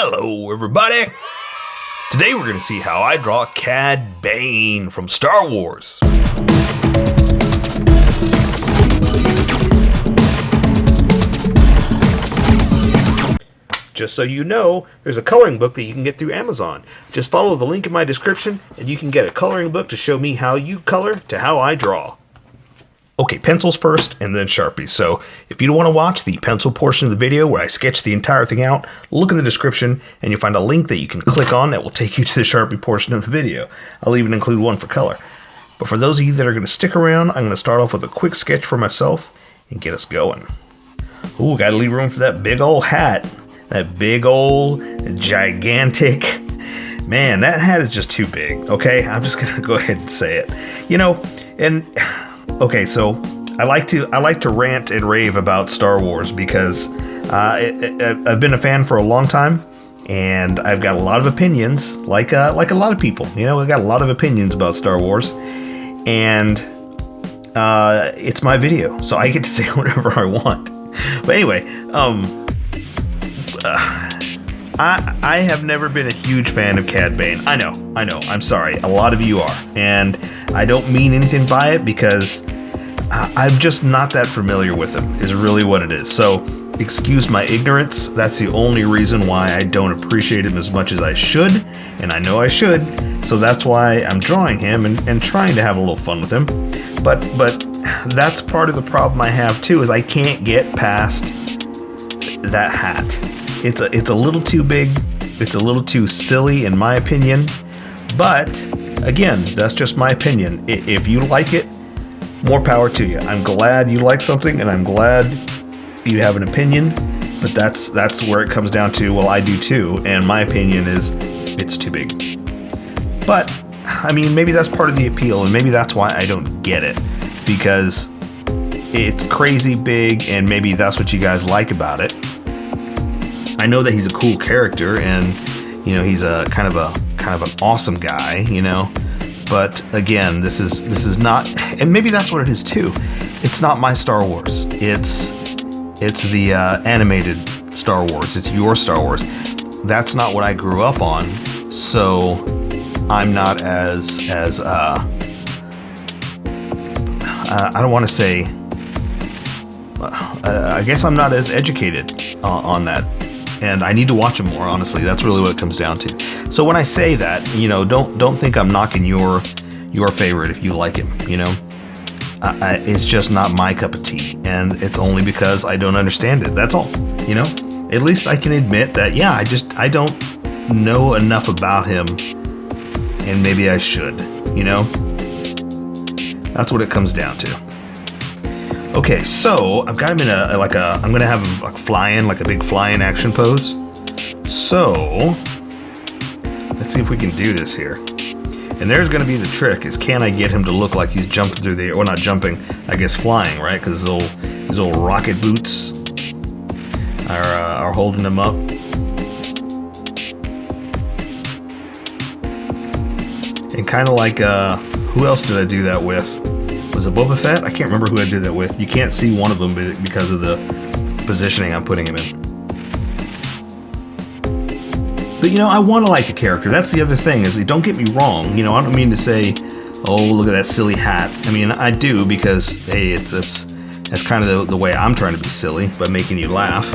Hello, everybody! Today we're going to see how I draw Cad Bane from Star Wars. Just so you know, there's a coloring book that you can get through Amazon. Just follow the link in my description and you can get a coloring book to show me how you color to how I draw. Okay, pencils first and then Sharpies. So if you want to watch the pencil portion of the video where I sketch the entire thing out, look in the description and you'll find a link that you can click on that will take you to the Sharpie portion of the video. I'll even include one for color. But for those of you that are going to stick around, I'm going to start off with a quick sketch for myself and get us going. Ooh, gotta leave room for that big old hat. That big old gigantic, man, that hat is just too big, okay? I'm just gonna go ahead and say it. You know, and okay, so I like to rant and rave about Star Wars because I've been a fan for a long time, and I've got a lot of opinions, like a lot of people. You know, I've got a lot of opinions about Star Wars, and it's my video, so I get to say whatever I want. But anyway, I have never been a huge fan of Cad Bane. I know, I'm sorry. A lot of you are. And I don't mean anything by it because I'm just not that familiar with him, is really what it is. So, excuse my ignorance. That's the only reason why I don't appreciate him as much as I should. And I know I should. So that's why I'm drawing him and trying to have a little fun with him. But that's part of the problem I have too, is I can't get past that hat. It's a little too big, it's a little too silly in my opinion, but again, that's just my opinion. If you like it, more power to you. I'm glad you like something and I'm glad you have an opinion, but that's where it comes down to, well, I do too, and my opinion is it's too big. But, I mean, maybe that's part of the appeal, and maybe that's why I don't get it, because it's crazy big, and maybe that's what you guys like about it. I know that he's a cool character, and you know he's a kind of an awesome guy, you know. But again, this is not, and maybe that's what it is too. It's not my Star Wars. It's the animated Star Wars. It's your Star Wars. That's not what I grew up on, so I'm not as I don't want to say. I guess I'm not as educated on that. And I need to watch him more, honestly. That's really what it comes down to. So when I say that, you know, don't think I'm knocking your favorite if you like him, you know. It's just not my cup of tea, and it's only because I don't understand it. That's all, you know. At least I can admit that, yeah, I don't know enough about him, and maybe I should, you know. That's what it comes down to. Okay, so I've got him in I'm gonna have him like flying, like a big flying action pose. So let's see if we can do this here. And there's gonna be the trick: is can I get him to look like he's jumping through the air? Well, not jumping, I guess flying, right? Because his old rocket boots are holding him up. And kind of like who else did I do that with? Was it Boba Fett? I can't remember who I did that with. You can't see one of them because of the positioning I'm putting him in. But you know, I want to like the character. That's the other thing, is don't get me wrong. You know, I don't mean to say, oh, look at that silly hat. I mean, I do, because hey, that's kind of the way I'm trying to be silly, by making you laugh.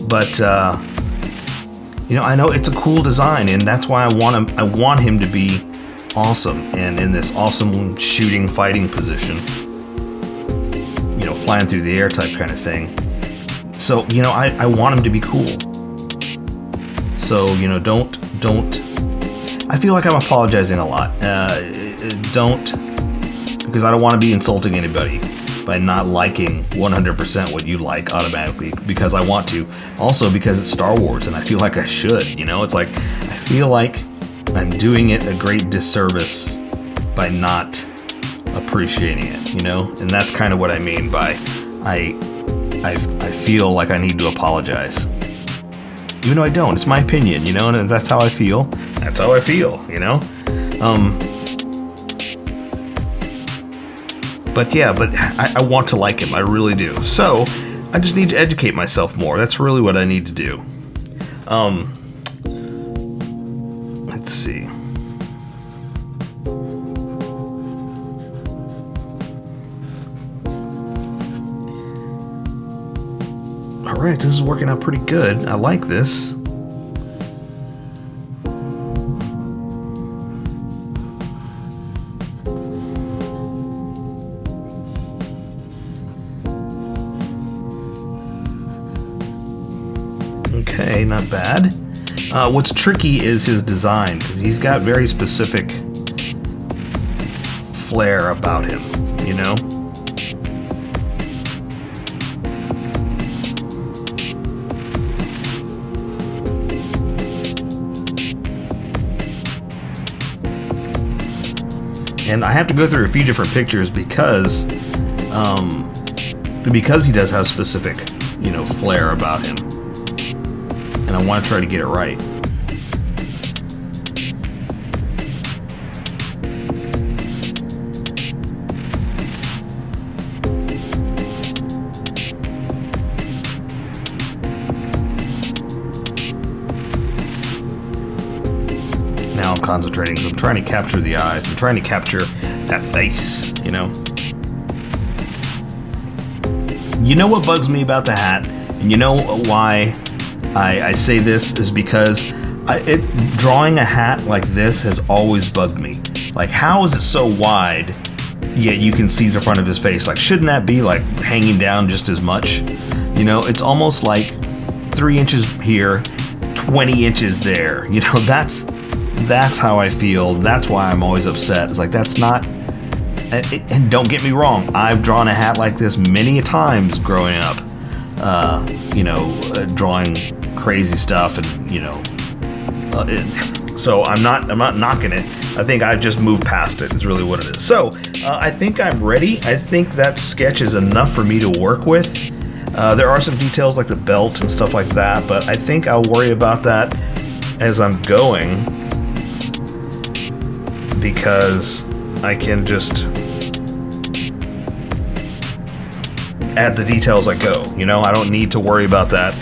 But you know, I know it's a cool design, and that's why I want him to be awesome, and in this awesome shooting, fighting position, you know, flying through the air type kind of thing. So, you know, I want him to be cool. So, you know, don't, I feel like I'm apologizing a lot. Because I don't want to be insulting anybody by not liking 100% what you like automatically, because I want to. Also because it's Star Wars, and I feel like I should, you know, it's like, I feel like I'm doing it a great disservice by not appreciating it, you know? And that's kind of what I mean by I feel like I need to apologize. Even though I don't. It's my opinion, you know? And that's how I feel. That's how I feel, you know? But yeah, I want to like him. I really do. So I just need to educate myself more. That's really what I need to do. Let's see. All right, this is working out pretty good. I like this. Okay, not bad. What's tricky is his design, because he's got very specific flair about him, you know? And I have to go through a few different pictures because he does have specific, you know, flair about him. And I want to try to get it right. Now I'm concentrating because I'm trying to capture the eyes. I'm trying to capture that face, you know? You know what bugs me about the hat? And you know why I say this is because drawing a hat like this has always bugged me. Like, how is it so wide, yet you can see the front of his face? Like, shouldn't that be like hanging down just as much? You know, it's almost like 3 inches here, 20 inches there. You know, that's how I feel. That's why I'm always upset. It's like, that's not. And don't get me wrong, I've drawn a hat like this many times growing up. You know, drawing crazy stuff, and you know, so I'm not knocking it. I think I've just moved past it. Is really what it is. So I think I'm ready. I think that sketch is enough for me to work with. There are some details like the belt and stuff like that, but I think I'll worry about that as I'm going, because I can just add the details I go. You know, I don't need to worry about that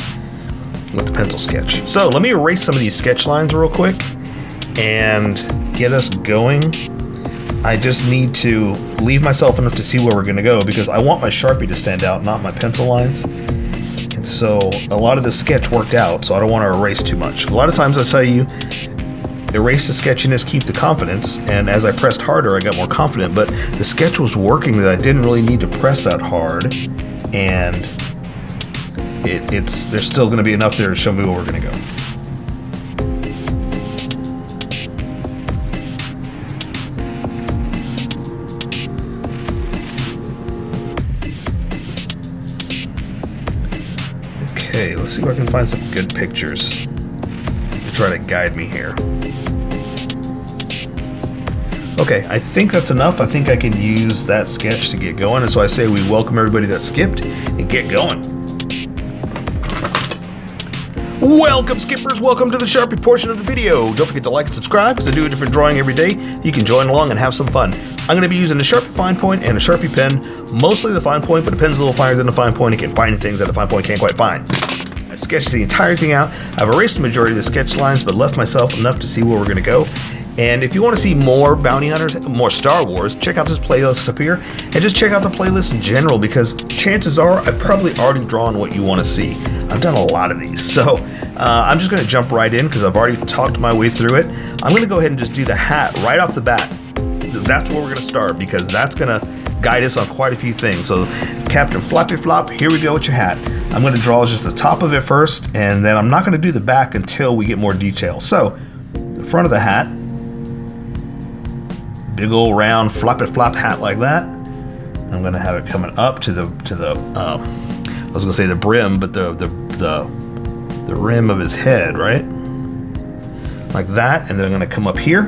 with the pencil sketch. So let me erase some of these sketch lines real quick and get us going. I just need to leave myself enough to see where we're gonna go, because I want my Sharpie to stand out, not my pencil lines. And so a lot of the sketch worked out, so I don't want to erase too much. A lot of times I tell you, erase the sketchiness, keep the confidence, and as I pressed harder, I got more confident, but the sketch was working that I didn't really need to press that hard, and there's still going to be enough there to show me where we're going to go. Okay, let's see if I can find some good pictures to try to guide me here. Okay, I think that's enough. I think I can use that sketch to get going, and so I say we welcome everybody that skipped and get going. Welcome, skippers. Welcome to the Sharpie portion of the video. Don't forget to like and subscribe, because I do a different drawing every day. You can join along and have some fun. I'm going to be using a Sharpie fine point and a Sharpie pen, mostly the fine point, but the pen's a little finer than the fine point. It can find things that a fine point can't quite find. I've sketched the entire thing out. I've erased the majority of the sketch lines, but left myself enough to see where we're going to go. And if you want to see more bounty hunters, more Star Wars, check out this playlist up here, and just check out the playlist in general, because chances are I've probably already drawn what you want to see. I've done a lot of these, so I'm just going to jump right in because I've already talked my way through it. I'm going to go ahead and just do the hat right off the bat. That's where we're going to start, because that's going to guide us on quite a few things. So Captain Floppy Flop, here we go with your hat. I'm going to draw just the top of it first, and then I'm not going to do the back until we get more detail. So the front of the hat, big old round floppy flop hat like that. I'm going to have it coming up to the I was going to say the brim, but the rim of his head, right? Like that, and then I'm going to come up here,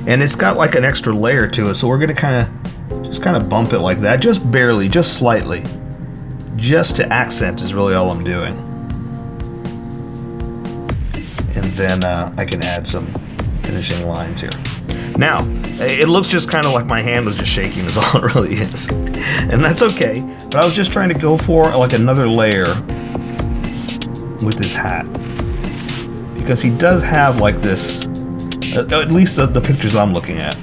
and it's got like an extra layer to it, so we're going to just kind of bump it like that, just barely, just slightly, just to accent is really all I'm doing. And then I can add some finishing lines here. Now, it looks just kind of like my hand was just shaking is all it really is. And that's okay, but I was just trying to go for like another layer with this hat. because he does have like this, at least the pictures I'm looking at,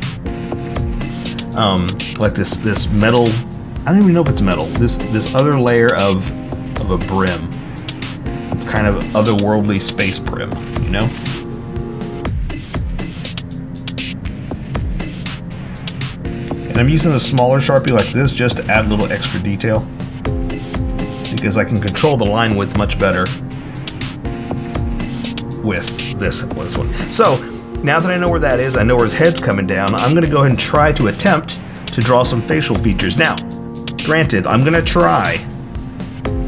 like this metal. I don't even know if it's metal. This other layer of a brim. It's kind of otherworldly space brim, you know. And I'm using a smaller Sharpie like this just to add a little extra detail, because I can control the line width much better with this one. So now that I know where that is, I know where his head's coming down, I'm going to go ahead and try to attempt to draw some facial features. Now, granted, I'm going to try.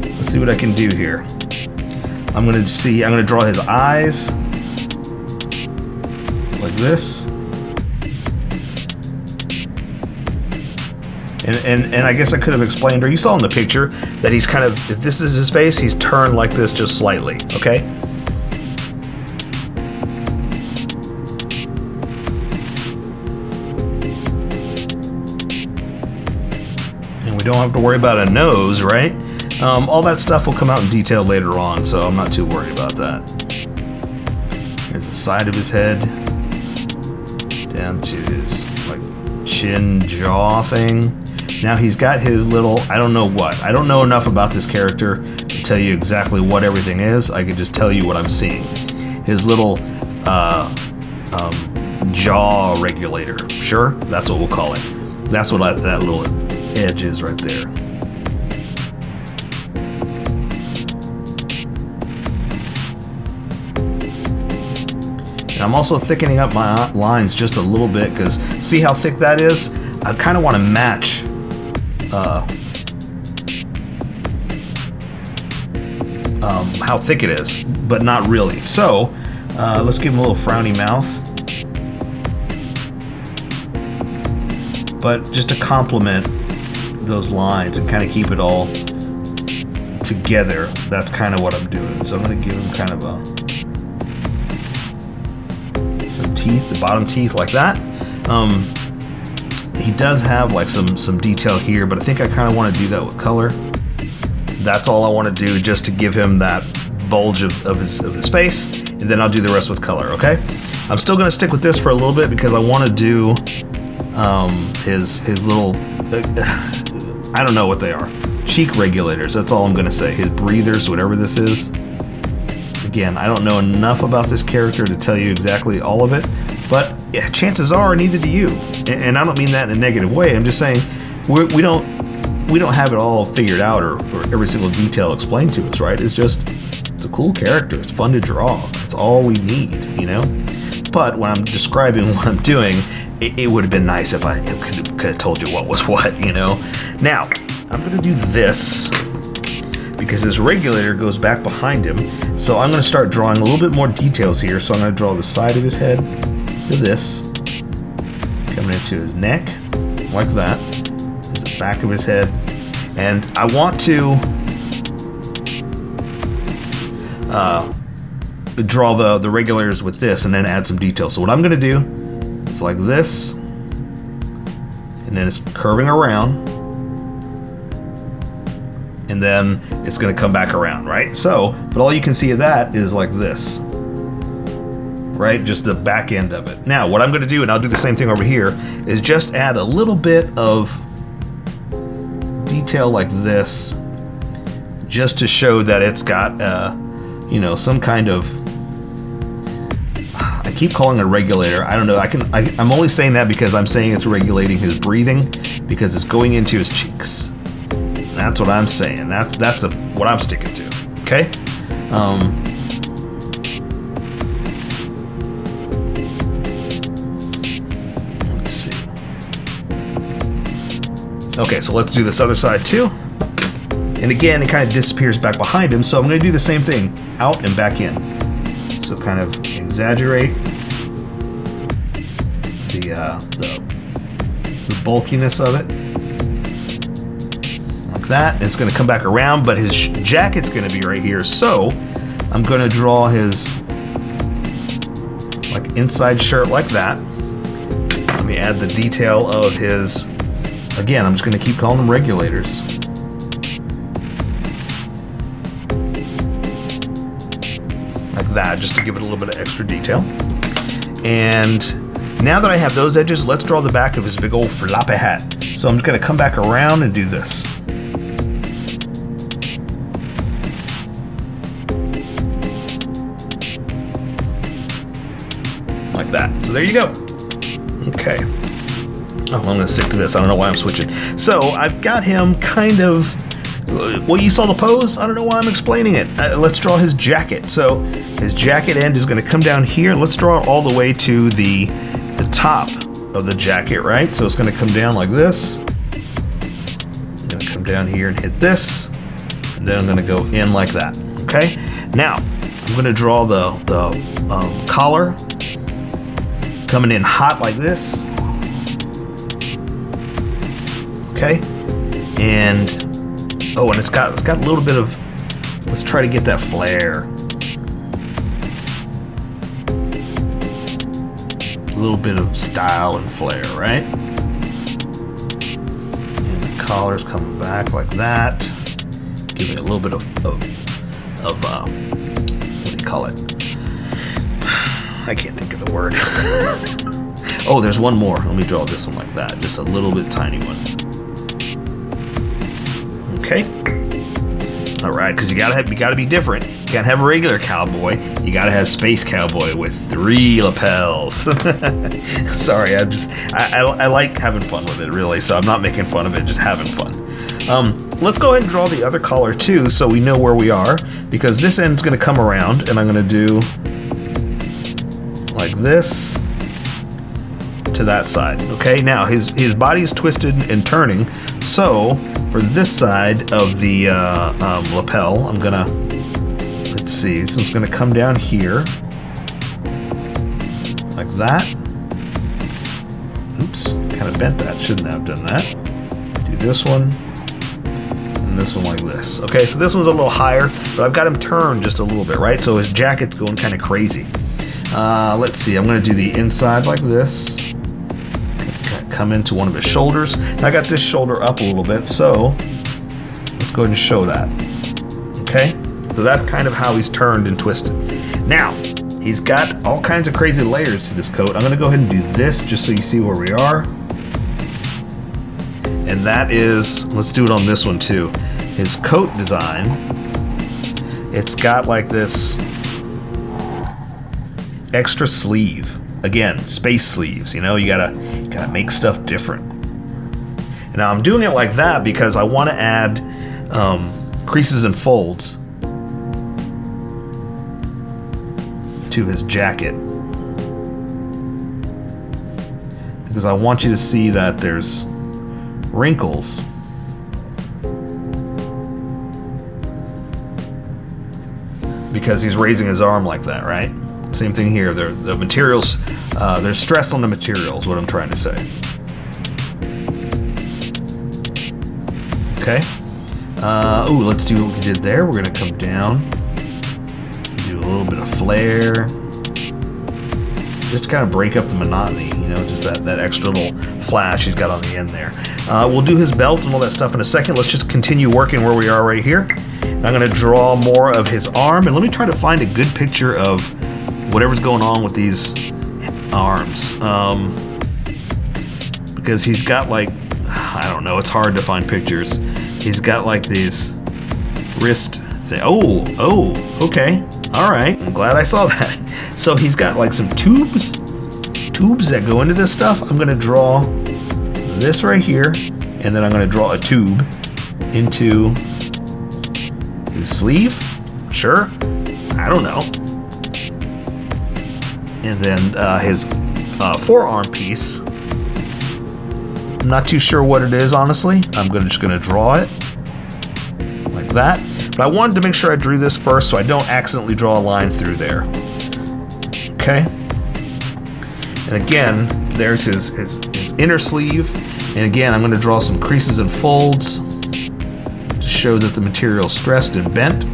Let's see what I can do here. I'm going to draw his eyes like this. And I guess I could have explained, or you saw in the picture, that he's kind of, if this is his face, he's turned like this just slightly, okay? And we don't have to worry about a nose, right? All that stuff will come out in detail later on, so I'm not too worried about that. Here's the side of his head, down to his like chin jaw thing. Now he's got his little, I don't know what. I don't know enough about this character to tell you exactly what everything is. I can just tell you what I'm seeing. His little jaw regulator. Sure, that's what we'll call it. That's what that little edge is right there. And I'm also thickening up my lines just a little bit, because see how thick that is? I kind of want to match how thick it is, but not really. So let's give him a little frowny mouth, but just to complement those lines and kind of keep it all together. That's kind of what I'm doing. So I'm going to give him kind of some teeth, the bottom teeth like that. He does have like some detail here, but I think I kind of want to do that with color. That's all I want to do, just to give him that bulge of his face, and then I'll do the rest with color, okay? I'm still going to stick with this for a little bit because I want to do his little, I don't know what they are, cheek regulators, that's all I'm going to say. His breathers, whatever this is. Again, I don't know enough about this character to tell you exactly all of it, but yeah, chances are neither do you. And I don't mean that in a negative way. I'm just saying we don't have it all figured out or every single detail explained to us, right? It's a cool character. It's fun to draw. That's all we need, you know? But when I'm describing what I'm doing, it would have been nice if I could have told you what was what, you know? Now, I'm going to do this because his regulator goes back behind him. So I'm going to start drawing a little bit more details here. So I'm going to draw the side of his head to this, coming into his neck like that. There's the back of his head. And I want to draw the regulators with this and then add some detail. So what I'm going to do is like this, and then it's curving around, and then it's going to come back around, right? So, but all you can see of that is like this, right? Just the back end of it. Now, what I'm going to do, and I'll do the same thing over here, is just add a little bit of detail like this, just to show that it's got, you know, some kind of, I keep calling it a regulator. I don't know. I'm only saying that because I'm saying it's regulating his breathing, because it's going into his cheeks. That's what I'm saying. That's what I'm sticking to. Okay. Let's see. Okay, so let's do this other side too. And again, it kind of disappears back behind him, so I'm going to do the same thing, out and back in. So kind of exaggerate the bulkiness of it. That it's going to come back around, but his jacket's going to be right here, so I'm going to draw his like inside shirt like that. Let me add the detail of his, again, I'm just going to keep calling them regulators, like that, just to give it a little bit of extra detail. And now that I have those edges, let's draw the back of his big old floppy hat. So I'm just gonna come back around and do this. Like that. So there you go. Okay. Oh, I'm gonna stick to this. I don't know why I'm switching. So I've got him kind of, well, you saw the pose. I don't know why I'm explaining it. Let's draw his jacket. So his jacket end is gonna come down here. Let's draw it all the way to the top of the jacket, right? So it's gonna come down like this. I'm gonna come down here and hit this. And then I'm gonna go in like that, okay? Now, I'm gonna draw the collar coming in hot like this. Okay, and oh, and it's got a little bit of, let's try to get that flare. A little bit of style and flair, right? And the collar's coming back like that. Give it a little bit of what do you call it? I can't think of the word. Oh, there's one more. Let me draw this one like that. Just a little bit tiny one. Okay. All right, because you gotta be different. You can't have a regular cowboy. You gotta have space cowboy with 3 lapels. Sorry, I like having fun with it, really. So I'm not making fun of it, just having fun. Let's go ahead and draw the other collar too, so we know where we are. Because this end's gonna come around, and I'm gonna do like this to that side. Okay, now his body is twisted and turning, so for this side of the lapel, I'm gonna, let's see, so it's gonna come down here like that. Oops, kind of bent that, shouldn't have done that. Do this one and this one like this. Okay, so this one's a little higher, but I've got him turned just a little bit, right? So his jacket's going kind of crazy. Let's see, I'm gonna do the inside like this. Come into one of his shoulders. Now I got this shoulder up a little bit, so let's go ahead and show that. Okay, so that's kind of how he's turned and twisted. Now, he's got all kinds of crazy layers to this coat. I'm gonna go ahead and do this just so you see where we are. And that is, let's do it on this one too. His coat design, it's got like this extra sleeve. Again, space sleeves, you know, you gotta make stuff different. And now I'm doing it like that because I want to add creases and folds to his jacket. Because I want you to see that there's wrinkles. Because he's raising his arm like that, right? Same thing here. The materials, there's stress on the materials, what I'm trying to say. Okay. Ooh, let's do what we did there. We're gonna come down, do a little bit of flare, just to kind of break up the monotony, you know, just that extra little flash he's got on the end there. We'll do his belt and all that stuff in a second. Let's just continue working where we are right here. I'm gonna draw more of his arm, and let me try to find a good picture of whatever's going on with these arms, because he's got like, I don't know, it's hard to find pictures. He's got like these wrist thing. Oh, okay, all right, I'm glad I saw that. So he's got like some tubes that go into this stuff. I'm gonna draw this right here, and then I'm gonna draw a tube into his sleeve, sure, I don't know. And then his forearm piece, I'm not too sure what it is, honestly. I'm just gonna draw it like that. But I wanted to make sure I drew this first so I don't accidentally draw a line through there. Okay. And again, there's his inner sleeve. And again, I'm gonna draw some creases and folds to show that the material's stressed and bent.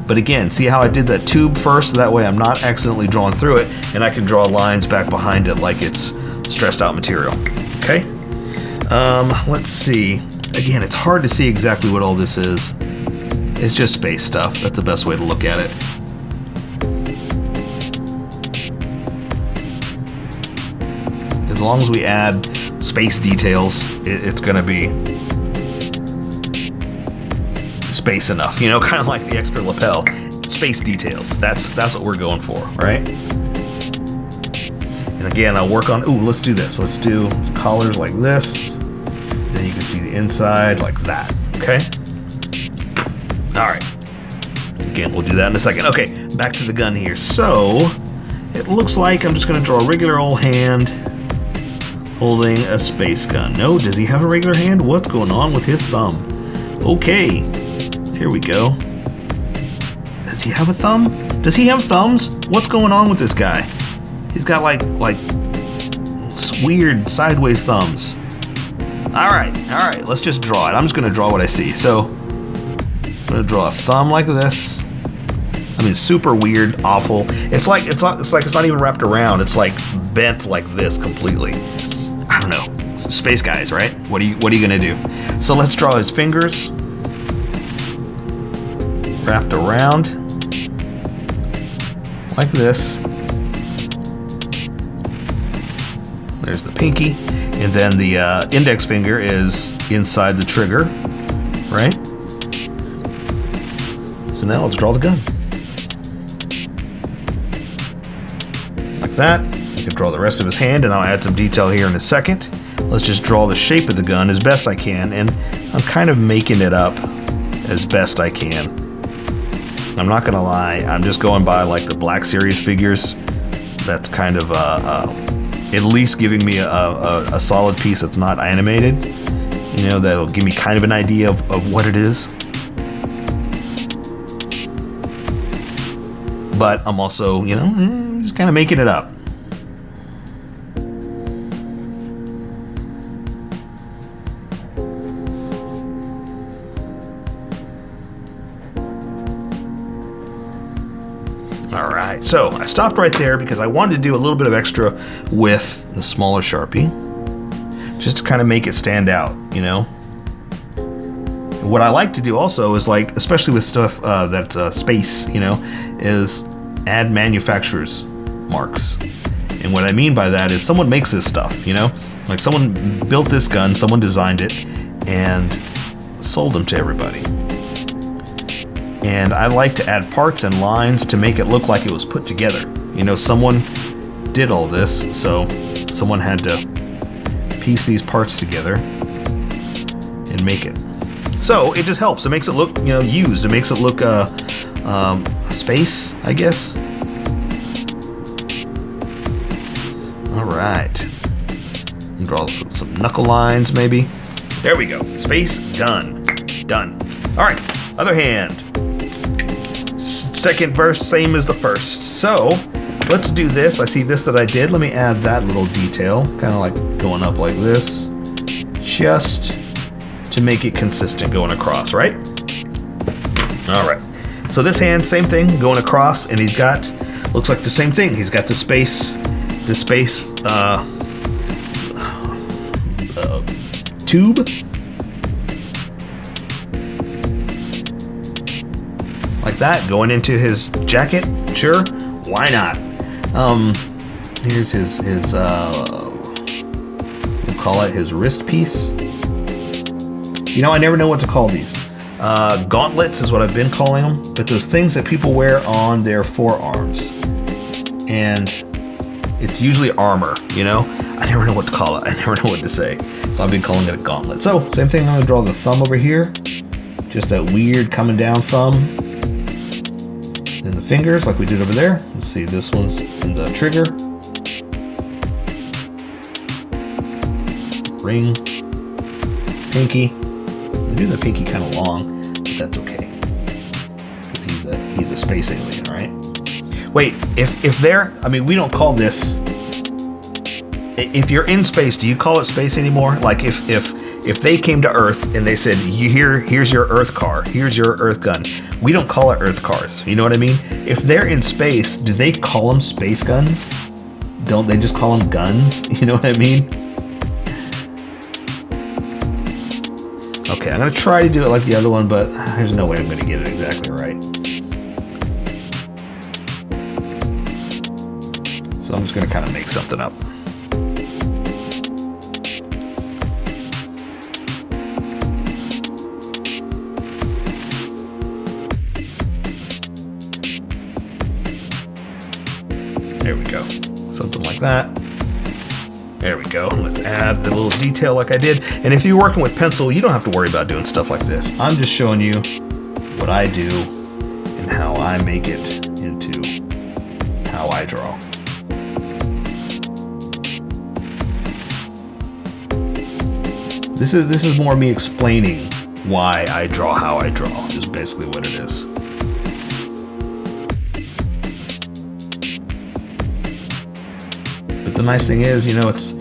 But again, see how I did that tube first? So that way I'm not accidentally drawing through it, and I can draw lines back behind it like it's stressed out material. Okay? Let's see. Again, it's hard to see exactly what all this is. It's just space stuff. That's the best way to look at it. As long as we add space details, it's going to be space enough. You know, kind of like the extra lapel. Space details. That's what we're going for, right? And again, I'll work on. Ooh, let's do this. Let's do collars like this. Then you can see the inside like that. Okay. All right. Again, we'll do that in a second. Okay, back to the gun here. So it looks like I'm just going to draw a regular old hand holding a space gun. No, does he have a regular hand? What's going on with his thumb? Okay, here we go. Does he have a thumb? Does he have thumbs? What's going on with this guy? He's got like weird sideways thumbs. All right, let's just draw it. I'm just gonna draw what I see. So I'm gonna draw a thumb like this. I mean, super weird, awful. It's like it's not even wrapped around. It's like bent like this completely. I don't know. Space guys, right? What are you gonna do? So let's draw his fingers wrapped around like this. There's the pinky, and then the index finger is inside the trigger, right? So now let's draw the gun. Like that. You can draw the rest of his hand, and I'll add some detail here in a second. Let's just draw the shape of the gun as best I can, and I'm kind of making it up as best I can. I'm not gonna lie, I'm just going by like the Black Series figures. That's kind of at least giving me a solid piece that's not animated. You know, that'll give me kind of an idea of what it is. But I'm also, you know, just kind of making it up. Alright, so I stopped right there because I wanted to do a little bit of extra with the smaller Sharpie, just to kind of make it stand out, you know. What I like to do also is, like, especially with stuff that's space, you know, is add manufacturer's marks. And what I mean by that is someone makes this stuff, you know, like someone built this gun, someone designed it, and sold them to everybody. And I like to add parts and lines to make it look like it was put together. You know, someone did all this, so someone had to piece these parts together and make it. So it just helps. It makes it look, you know, used. It makes it look space, I guess. All right. Draw some knuckle lines, maybe. There we go. Space done. Done. All right. Other hand. Second verse, same as the first. So let's do this. I see this that I did. Let me add that little detail, kind of like going up like this, just to make it consistent going across, right? All right. So this hand, same thing, going across, and he's got, looks like the same thing. He's got the space tube. Like that, going into his jacket. Sure, why not? Here's his we'll call it his wrist piece. You know, I never know what to call these. Gauntlets is what I've been calling them, but those things that people wear on their forearms. And it's usually armor, you know? I never know what to call it. I never know what to say. So I've been calling it a gauntlet. So, same thing, I'm gonna draw the thumb over here. Just that weird coming down thumb. Then the fingers, like we did over there. Let's see, this one's in the trigger. Ring. Pinky. I do the pinky kind of long, but that's okay. Because he's a space alien, right? Wait, if they're, I mean, we don't call this, if you're in space, do you call it space anymore? Like if they came to Earth and they said, here's your Earth car, here's your Earth gun, we don't call it Earth cars. You know what I mean? If they're in space, do they call them space guns? Don't they just call them guns? You know what I mean? Okay, I'm gonna try to do it like the other one, but there's no way I'm gonna get it exactly right. So I'm just gonna kind of make something up. There we go, something like that. There we go. Let's add the little detail like I did. And if you're working with pencil, you don't have to worry about doing stuff like this. I'm just showing you what I do and how I make it into how I draw. This is more me explaining why I draw how I draw, is basically what it is. But the nice thing is, you know, it's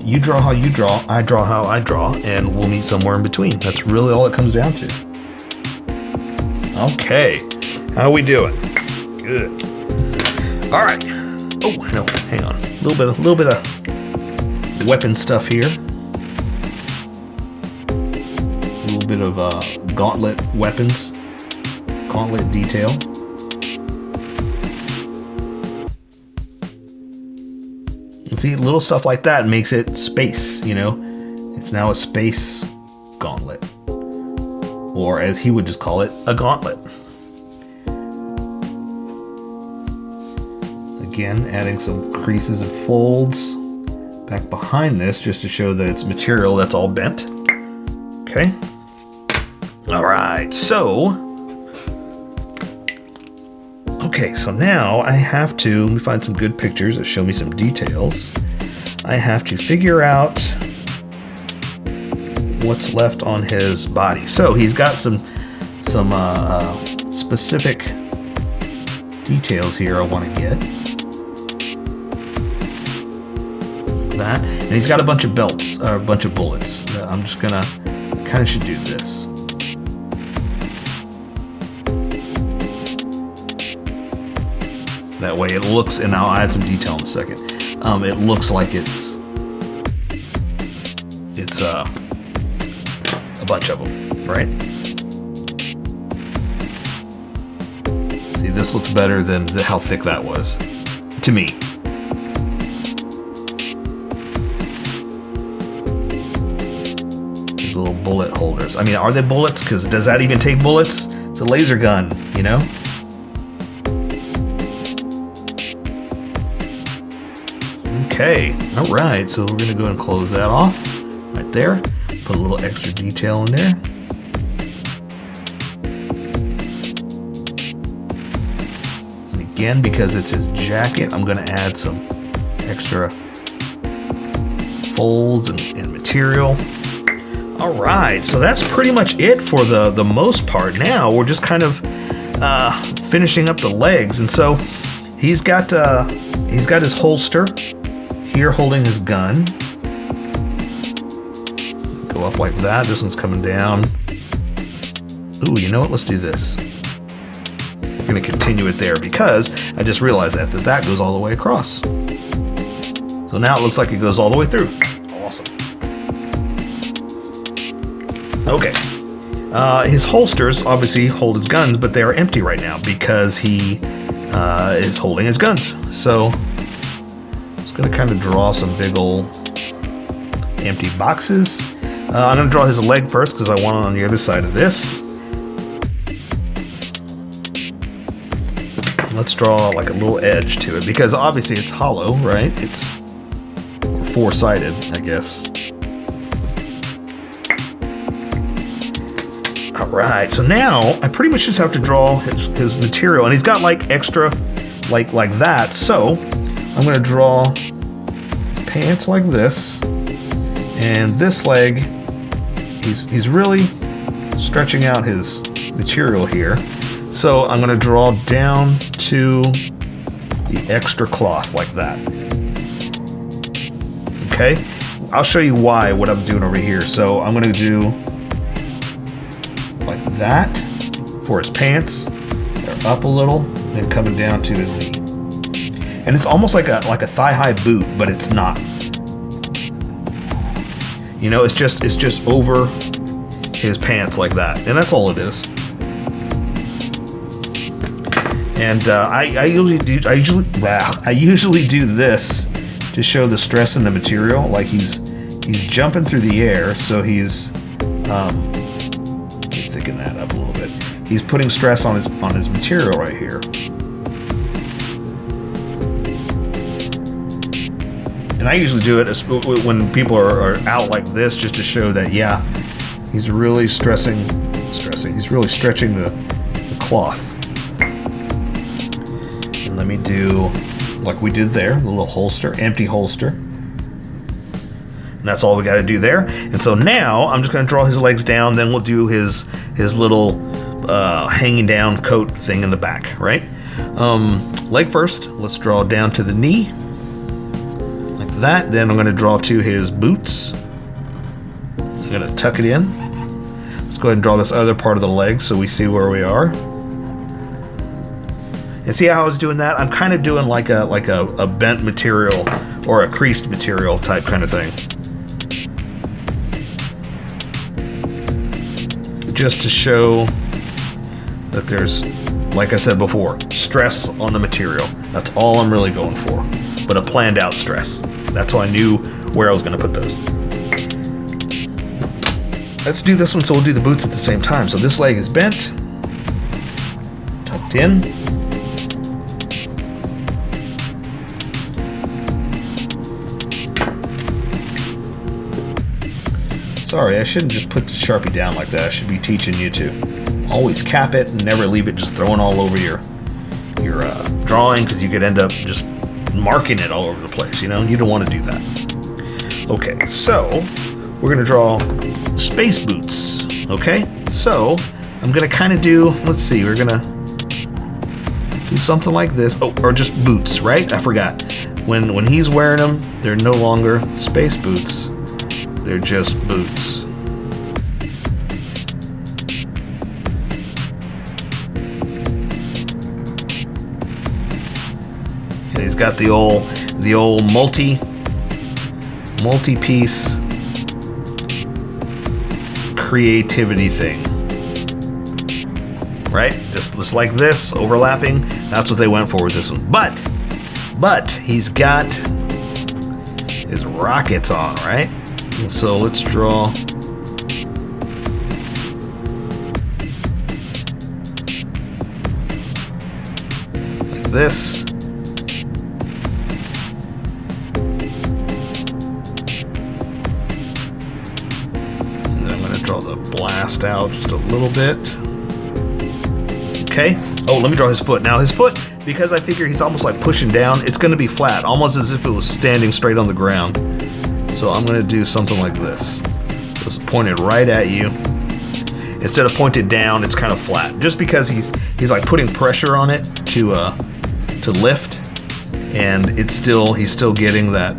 you draw how you draw, I draw how I draw, and we'll meet somewhere in between. That's really all it comes down to. Okay, how we doing? Good. All right. Oh no, hang on. A little bit of weapon stuff here. A little bit of gauntlet weapons, gauntlet detail. See, little stuff like that makes it space, you know? It's now a space gauntlet. Or as he would just call it, a gauntlet. Again, adding some creases and folds back behind this just to show that it's material that's all bent. Okay. All right, so... Okay, so now I have to, let me find some good pictures that show me some details. I have to figure out what's left on his body. So he's got some specific details here I want to get. That, and he's got a bunch of belts, or a bunch of bullets. I'm just gonna, kind of should do this. That way it looks, and I'll add some detail in a second. It looks like it's a bunch of them, right? See, this looks better than how thick that was, to me. These little bullet holders. I mean, are they bullets? Because does that even take bullets? It's a laser gun, you know? Okay, all right, so we're gonna go and close that off right there. Put a little extra detail in there. And again, because it's his jacket, I'm gonna add some extra folds and material. All right, so that's pretty much it for the most part. Now we're just kind of finishing up the legs, and so he's got his holster here holding his gun. Go up like that. This one's coming down. Ooh, you know what? Let's do this. We're going to continue it there because I just realized that goes all the way across. So now it looks like it goes all the way through. Awesome. Okay. His holsters obviously hold his guns, but they are empty right now because he is holding his guns. So going to kind of draw some big old empty boxes. I'm going to draw his leg first because I want it on the other side of this. And let's draw like a little edge to it because obviously it's hollow, right? It's four-sided, I guess. All right, so now I pretty much just have to draw his material, and he's got like extra like that. So I'm going to draw pants like this, and this leg, he's really stretching out his material here. So I'm going to draw down to the extra cloth like that. Okay, I'll show you what I'm doing over here. So I'm going to do like that for his pants. They're up a little, and coming down to his knee. And it's almost like a thigh-high boot, but it's not. You know, it's just over his pants like that, and that's all it is. And I usually do this to show the stress in the material. Like he's jumping through the air, so he's thicken that up a little bit. He's putting stress on his material right here. And I usually do it when people are out like this, just to show that, yeah, he's really stressing. He's really stretching the cloth. And let me do like we did there, the little holster, empty holster. And that's all we got to do there. And so now I'm just going to draw his legs down. Then we'll do his little hanging down coat thing in the back, right? Leg first. Let's draw down to the knee. That. Then I'm going to draw to his boots. I'm going to tuck it in. Let's go ahead and draw this other part of the leg so we see where we are. And see how I was doing that? I'm kind of doing like a bent material or a creased material type kind of thing. Just to show that there's, like I said before, stress on the material. That's all I'm really going for. But a planned out stress. That's why I knew where I was going to put those. Let's do this one, so we'll do the boots at the same time. So this leg is bent, tucked in. Sorry, I shouldn't just put the Sharpie down like that. I should be teaching you to always cap it and never leave it just throwing all over your drawing, because you could end up just marking it all over the place, you know? You don't want to do that. Okay, so we're going to draw space boots, okay? So I'm going to kind of do, let's see, we're going to do something like this. Oh, or just boots, right? I forgot. When he's wearing them, they're no longer space boots. They're just boots. And he's got the old multi-piece creativity thing, right? Just like this, overlapping. That's what they went for with this one. But he's got his rockets on, right? And so let's draw like this. Draw the blast out just a little bit. Okay. Oh, let me draw his foot. Now his foot, because I figure he's almost like pushing down, it's going to be flat, almost as if it was standing straight on the ground. So I'm going to do something like this. Just pointed right at you. Instead of pointed down, it's kind of flat. Just because he's like putting pressure on it to lift, and he's still getting that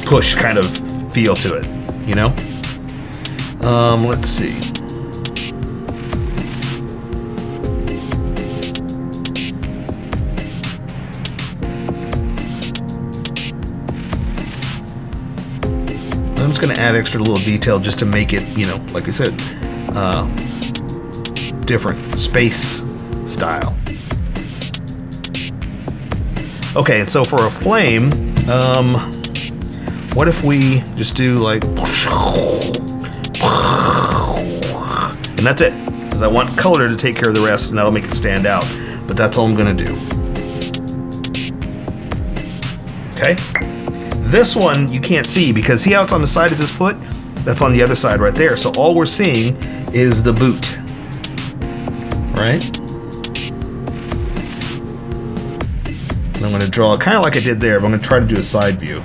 push kind of feel to it, you know? Let's see. I'm just going to add extra little detail just to make it, you know, like I said, different space style. Okay, and so for a flame, what if we just do like, and that's it, because I want color to take care of the rest, and that'll make it stand out. But that's all I'm going to do. Okay? This one you can't see, because see how it's on the side of his foot? That's on the other side right there. So all we're seeing is the boot. Right? And I'm going to draw kind of like I did there, but I'm going to try to do a side view.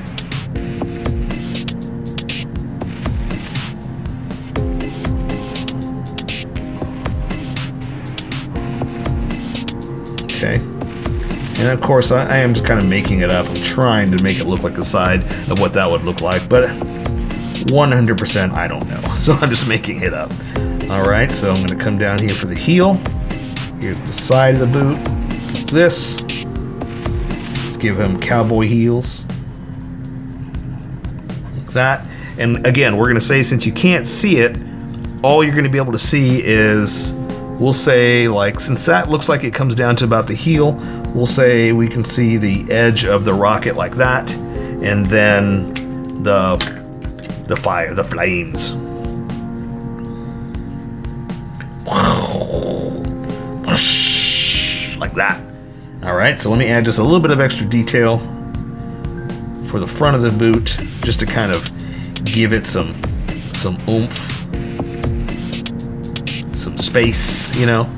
Okay. And of course, I am just kind of making it up. I'm trying to make it look like the side of what that would look like, but 100% I don't know. So I'm just making it up. All right, so I'm going to come down here for the heel. Here's the side of the boot. This. Let's give him cowboy heels. Like that. And again, we're going to say, since you can't see it, all you're going to be able to see is, we'll say, like, since that looks like it comes down to about the heel, we'll say we can see the edge of the rocket like that, and then the flames. Like that. All right, so let me add just a little bit of extra detail for the front of the boot, just to kind of give it some oomph, some space, you know.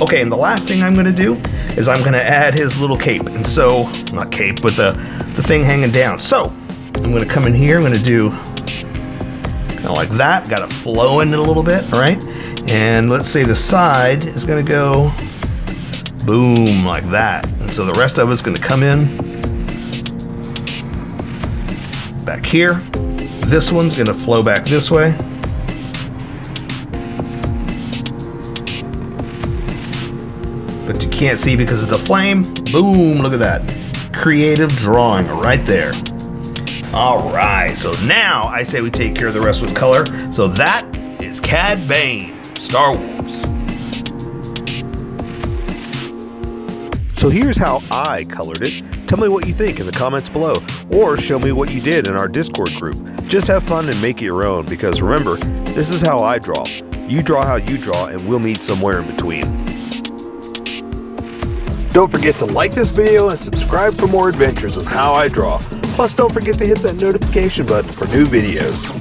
Okay, and the last thing I'm going to do is I'm going to add his little cape. And so, not cape, but the thing hanging down. So, I'm going to come in here, I'm going to do kind of like that. Got to flow in it a little bit, all right? And let's say the side is going to go boom, like that. And so the rest of it's going to come in back here. This one's going to flow back this way. But you can't see because of the flame. Boom, look at that. Creative drawing right there. All right, so now I say we take care of the rest with color. So that is Cad Bane, Star Wars. So here's how I colored it. Tell me what you think in the comments below, or show me what you did in our Discord group. Just have fun and make it your own, because remember, this is how I draw. You draw how you draw, and we'll meet somewhere in between. Don't forget to like this video and subscribe for more adventures with How I Draw. Plus, don't forget to hit that notification button for new videos.